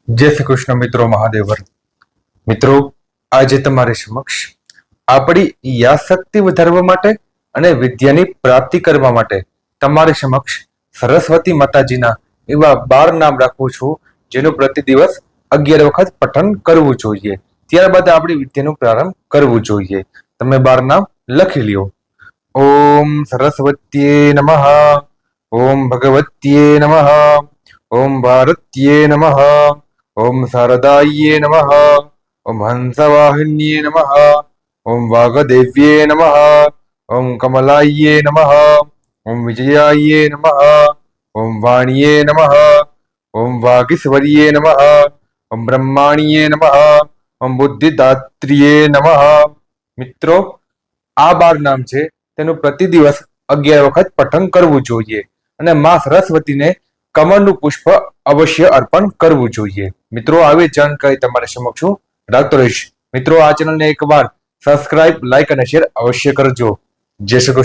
જય શ્રી કૃષ્ણ મિત્રો, મહાદેવર મિત્રો, આજે તમારી સમક્ષ આપણી યાદશક્તિ વધારવા માટે અને વિદ્યાની પ્રાપ્તિ કરવા માટે તમારી સમક્ષ સરસ્વતી માતાજીના એવા 12 નામ રાખું છું, જેનું પ્રતિ દિવસ 11 વખત પઠન કરવું જોઈએ. ત્યારબાદ આપણી વિદ્યાનો પ્રારંભ કરવું જોઈએ. તમે 12 નામ લખી લ્યો. ઓમ સરસ્વત્યે નમઃ, ઓમ ભગવત્યે નમઃ, ઓમ ભારત્યે નમઃ, ઓમ શારદાય્યે નમઃ, ઓમ હંસવાહિન્યે નમઃ, ઓમ વાગદેવ્યે નમઃ, ઓમ કમલાય્યે નમઃ, ઓમ વિજયાય્યે નમઃ, ઓમ વાણ્યે નમઃ, ઓમ વાગીશ્વર્યે નમઃ, ઓમ બ્રહ્માણ્યે નમઃ, ઓમ બુદ્ધિદાત્રીયે નમઃ. મિત્રો, આ 12 નામ છે, તેનું પ્રતિ દિવસ 11 વખત પઠન કરવું જોઈએ અને માં સરસ્વતીને કમળનું પુષ્પ અવશ્ય અર્પણ કરવું જોઈએ. મિત્રો, આવી જાણકારી તમારી સમક્ષ હું રાખતો રહીશ. મિત્રો, આ ચેનલને એકવાર સબસ્ક્રાઇબ, લાઈક અને શેર અવશ્ય કરજો. જય શ્રી કૃષ્ણ.